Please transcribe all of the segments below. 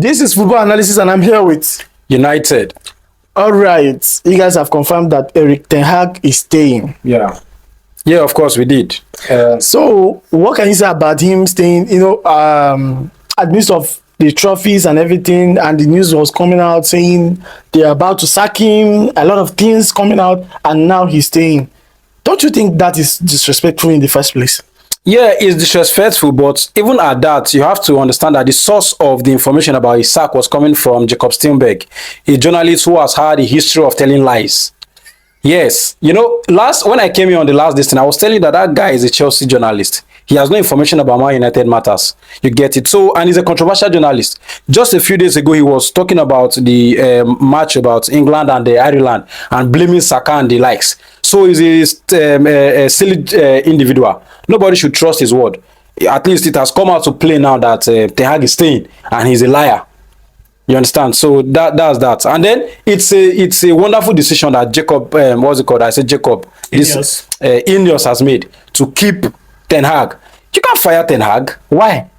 This is football analysis, and I'm here with United. All right. You guys have confirmed that Erik Ten Hag is staying. Yeah. Yeah, of course we did. So, what can you say about him staying? Amidst of the trophies and everything, and the news was coming out saying they're about to sack him. A lot of things coming out, and now he's staying. Don't you think that is disrespectful in the first place? Yeah, it's disrespectful, but even at that, you have to understand that the source of the information about his sack was coming from Jacob Steinberg, a journalist who has had a history of telling lies. Yes, when I came here on the last listing, I was telling you that guy is a Chelsea journalist. He has no information about Man United matters. You get it? So, and he's a controversial journalist. Just a few days ago, he was talking about the match about England and Ireland and blaming Saka and the likes. So he's a silly individual. Nobody should trust his word. At least it has come out to play now that Ten Hag is staying and he's a liar. You understand? So that's that. And then it's a wonderful decision that Jacob, what's it called? I said Jacob. INEOS. INEOS has made to keep Ten Hag. You can't fire Ten Hag. Why?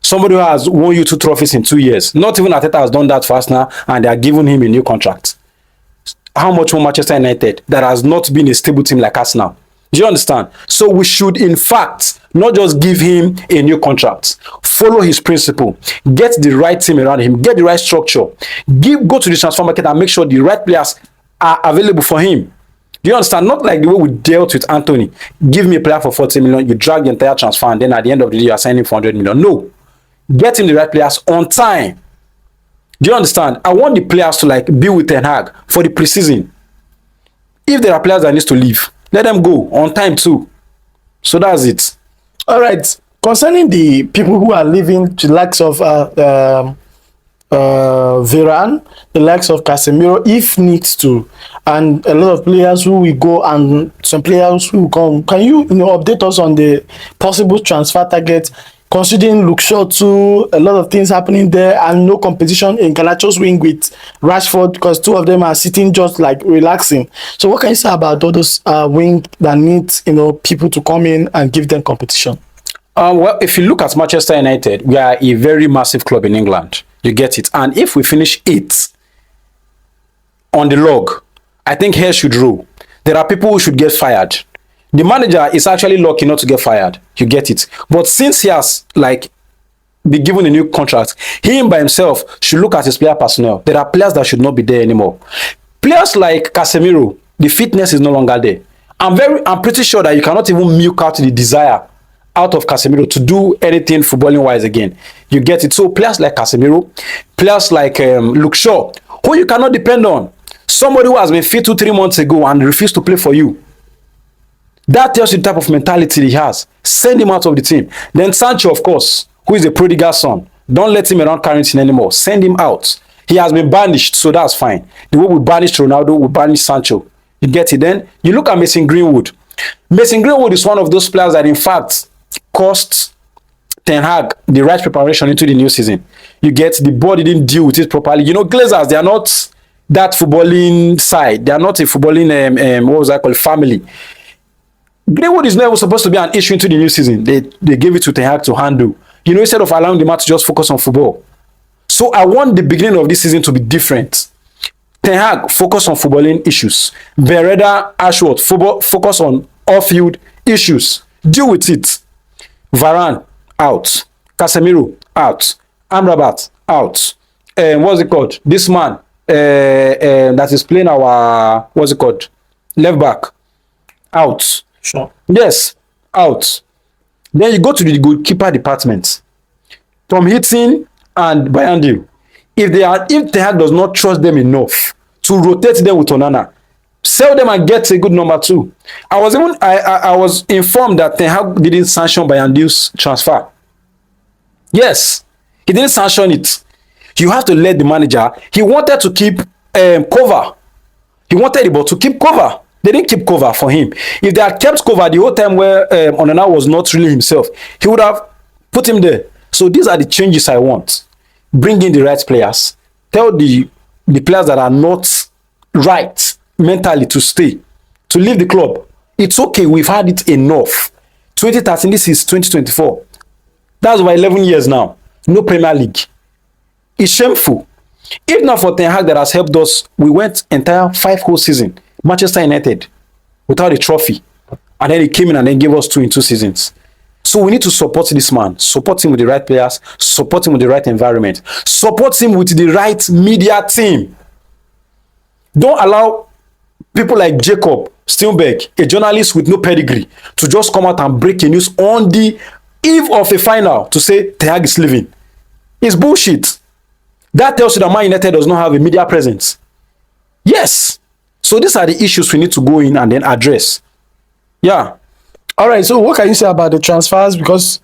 Somebody who has won you 2 trophies in 2 years. Not even Arteta has done that fast now, and they are giving him a new contract. How much more Manchester United that has not been a stable team like us now? Do you understand? So we should, in fact, not just give him a new contract. Follow his principle. Get the right team around him. Get the right structure. Go to the transfer market and make sure the right players are available for him. Do you understand? Not like the way we dealt with Anthony. Give me a player for 40 million, you drag the entire transfer, and then at the end of the day, you are signing for 100 million. No. Get him the right players on time. Do you understand? I want the players to be with Ten Hag for the preseason. If there are players that need to leave, let them go on time too. So that's it. All right. Concerning the people who are leaving, the likes of Varane, the likes of Casemiro, if needs to, and a lot of players who will go and some players who will come. Can you update us on the possible transfer target? Considering Luke Shaw too, a lot of things happening there, and no competition in Garnacho's wing with Rashford, because 2 of them are sitting just relaxing. So what can you say about all those wing that need people to come in and give them competition? Well, if you look at Manchester United, we are a very massive club in England. You get it? And if we finish 8th on the log, I think hair should roll. There are people who should get fired. The manager is actually lucky not to get fired. You get it? But since he has been given a new contract, he by himself should look at his player personnel. There are players that should not be there anymore. Players like Casemiro, the fitness is no longer there. I'm pretty sure that you cannot even milk out the desire out of Casemiro to do anything footballing wise again. You get it? So players like Casemiro, players like Luke Shaw, who you cannot depend on. Somebody who has been fit 2-3 months ago and refused to play for you. That tells you the type of mentality he has. Send him out of the team. Then Sancho, of course, who is a prodigal son. Don't let him around Carrington anymore. Send him out. He has been banished, so that's fine. The way we banished Ronaldo, we banished Sancho. You get it? Then you look at Mason Greenwood. Mason Greenwood is one of those players that, in fact, cost Ten Hag the right preparation into the new season. You get the body didn't deal with it properly. Glazers, they are not that footballing side. They are not a footballing family. Greenwood is not even supposed to be an issue into the new season. They gave it to Ten Hag to handle. Instead of allowing the man to just focus on football. So I want the beginning of this season to be different. Ten Hag, focus on footballing issues. Bereda, Ashworth, focus on off-field issues. Deal with it. Varane, out. Casemiro, out. Amrabat, out. What's it called? This man that is playing our, left back, out. Sure. Yes, out. Then you go to the goalkeeper department. Tom Hitton and Bayandi. If Ten Hag does not trust them enough to rotate them with Onana, sell them and get a good number 2. I was informed that Ten Hag didn't sanction Bayandi's transfer. Yes, he didn't sanction it. You have to let the manager. He wanted to keep cover. He wanted it, but to keep cover. They didn't keep cover for him. If they had kept cover the whole time where Onana was not really himself, he would have put him there. So these are the changes I want. Bring in the right players. Tell the players that are not right mentally to stay, to leave the club. It's okay. We've had it enough. 2013, this is 2024. That's over 11 years now. No Premier League. It's shameful. If not for Ten Hag that has helped us, we went entire 5 whole season, Manchester United, without a trophy. And then he came in and then gave us two in 2 seasons. So we need to support this man, support him with the right players, support him with the right environment, support him with the right media team. Don't allow people like Jacob Steinberg, a journalist with no pedigree, to just come out and break a news on the eve of a final to say Ten Hag is leaving. It's bullshit. That tells you that Man United does not have a media presence. Yes. So these are the issues we need to go in and then address. Yeah. All right. So what can you say about the transfers? Because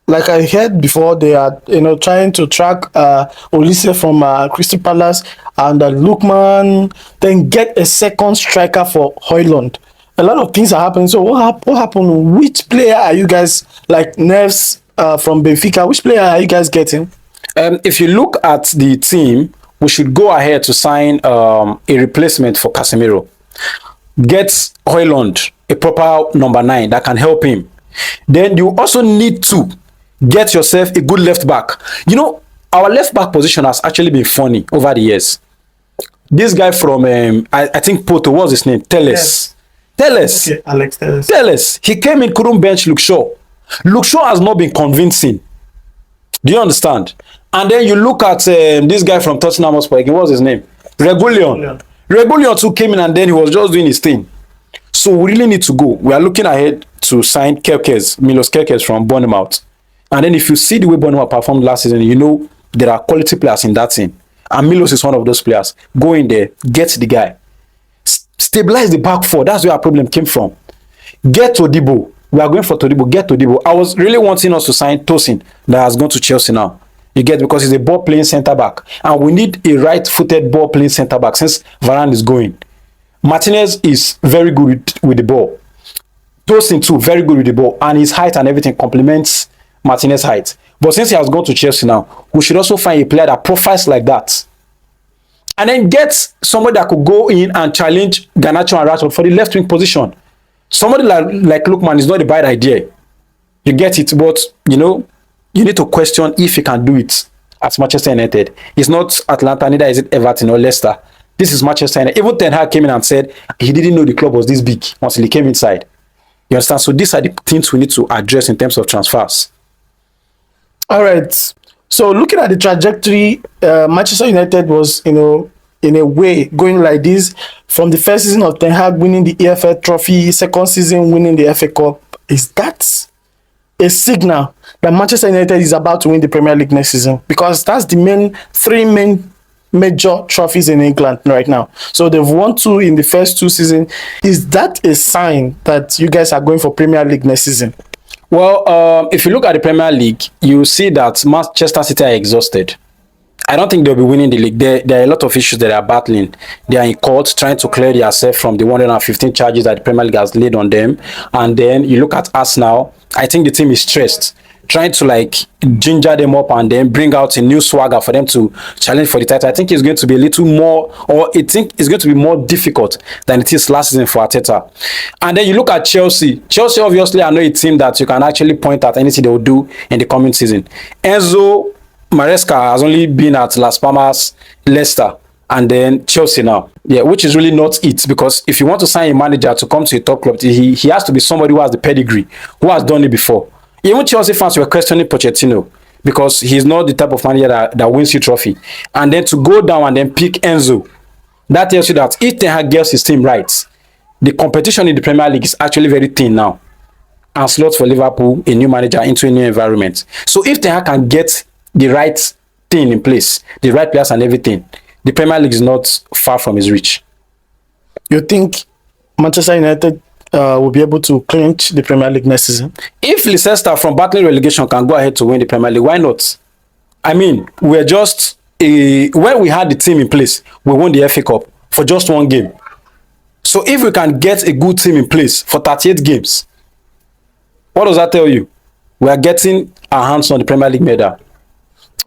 like I heard before, they are trying to track Olise from Crystal Palace and Lookman, then get a second striker for Højlund. A lot of things are happening. So what happened? Which player are you guys, like Neves from Benfica? Which player are you guys getting? If you look at the team, we should go ahead to sign a replacement for Casemiro. Get Højlund a proper number 9 that can help him. Then you also need to get yourself a good left back. You know, our left back position has actually been funny over the years. This guy from I think Porto, what's his name? Telles. Telles. Okay, Alex Telles. Telles. He came in, couldn't bench Luke Shaw. Luke Shaw has not been convincing. Do you understand? And then you look at this guy from Tottenham Hotspur, what's his name? Reguilon. Reguilon too came in and then he was just doing his thing. So we really need to go. We are looking ahead to sign Milos Kerkez from Bournemouth. And then if you see the way Bournemouth performed last season, you know there are quality players in that team. And Milos is one of those players. Go in there, get the guy. Stabilize the back four. That's where our problem came from. Get Todibo. We are going for Todibo. Get Todibo. I was really wanting us to sign Tosin that has gone to Chelsea now. You get, because he's a ball playing centre back. And we need a right-footed ball playing centre back since Varane is going. Martinez is very good with the ball. Tosin too, very good with the ball. And his height and everything complements Martinez's height. But since he has gone to Chelsea now, we should also find a player that profiles like that. And then get somebody that could go in and challenge Garnacho and Rashford for the left wing position. Somebody like Lookman is not a bad idea. You get it, but you need to question if he can do it at Manchester United. It's not Atlanta, neither is it Everton or Leicester. This is Manchester United. Even Ten Hag came in and said he didn't know the club was this big until he came inside. You understand? So these are the things we need to address in terms of transfers. All right. So looking at the trajectory, Manchester United was, in a way, going like this from the first season of Ten Hag winning the EFL Trophy, second season winning the FA Cup. Is that a signal that Manchester United is about to win the Premier League next season? Because that's the three major trophies in England right now. So they've won 2 in the first 2 seasons. Is that a sign that you guys are going for Premier League next season? Well, if you look at the Premier League, you see that Manchester City are exhausted. I don't think they'll be winning the league. There are a lot of issues that they are battling. They are in court trying to clear themselves from the 115 charges that the Premier League has laid on them. And then you look at Arsenal. I think the team is stressed, trying to ginger them up and then bring out a new swagger for them to challenge for the title. I think it's going to be a little more, or I think it's going to be more difficult than it is last season for Arteta. And then you look at Chelsea. Chelsea obviously are not a team that you can actually point at anything they will do in the coming season. Enzo Maresca has only been at Las Palmas, Leicester, and then Chelsea now. Yeah, which is really not it, because if you want to sign a manager to come to a top club, he has to be somebody who has the pedigree, who has done it before. Even Chelsea fans were questioning Pochettino because he's not the type of manager that wins you trophy. And then to go down and then pick Enzo, that tells you that if Ten Hag gets his team right, the competition in the Premier League is actually very thin now. And slots for Liverpool, a new manager into a new environment. So if Ten Hag can get the right thing in place, the right players and everything, the Premier League is not far from his reach. You think Manchester United will be able to clinch the Premier League next season? If Leicester from battling relegation can go ahead to win the Premier League, why not? I mean, we're just when we had the team in place, we won the FA Cup for just 1 game. So if we can get a good team in place for 38 games, what does that tell you? We are getting our hands on the Premier League medal.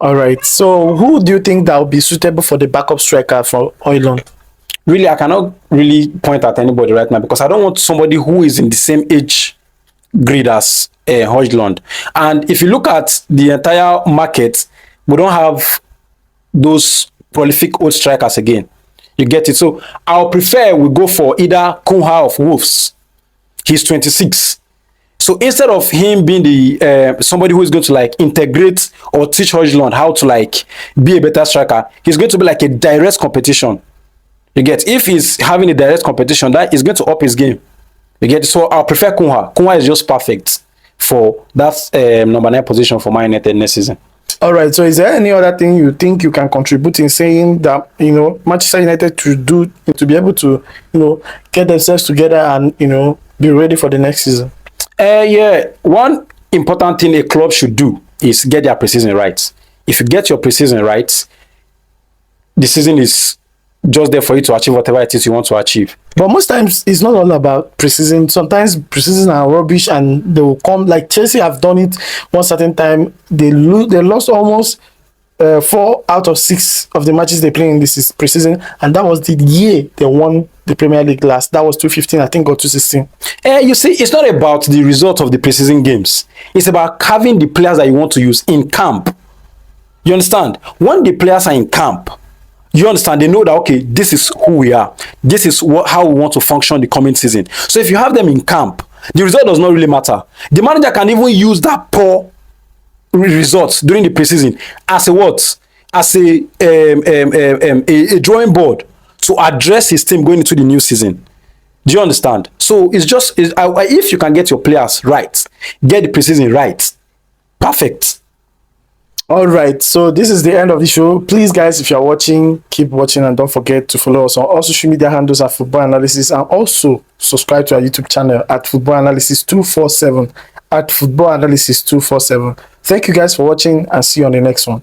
All right. So who do you think that will be suitable for the backup striker for Højlund? Really, I cannot really point at anybody right now because I don't want somebody who is in the same age grid as Højlund. And if you look at the entire market, We don't have those prolific old strikers again. You get it? So I'll prefer we go for either Kunha of Wolves. He's 26. So instead of him being the somebody who is going to like integrate or teach Højlund how to like be a better striker, he's going to be like a direct competition. You get, if he's having a direct competition, that is going to up his game. You get, so I'll prefer Kunha. Kunha is just perfect for that number 9 position for Man United next season. All right. So, is there any other thing you think you can contribute in saying that Manchester United should do to be able to get themselves together and be ready for the next season? Yeah, one important thing a club should do is get their preseason right. If you get your preseason right, the season is just there for you to achieve whatever it is you want to achieve. But most times it's not all about preseason. Sometimes preseason are rubbish and they will come, like Chelsea have done it one certain time. They lost almost 4 out of 6 of the matches they play in this preseason, and that was the year they won the Premier League last. That was 2015, I think, or 2016. You see, it's not about the result of the preseason games. It's about having the players that you want to use in camp. You understand? When the players are in camp, you understand, they know that, okay, this is who we are. This is how we want to function the coming season. So if you have them in camp, the result does not really matter. The manager can even use that poor results during the preseason as a what? As a drawing board to address his team going into the new season. Do you understand? So it's just, if you can get your players right, get the preseason right, perfect. All right, so this is the end of the show. Please, guys, if you're watching, keep watching and don't forget to follow us on all social media handles at Football Analysis, and also subscribe to our YouTube channel at Football Analysis 247, at Football Analysis 247. Thank you guys for watching and see you on the next one.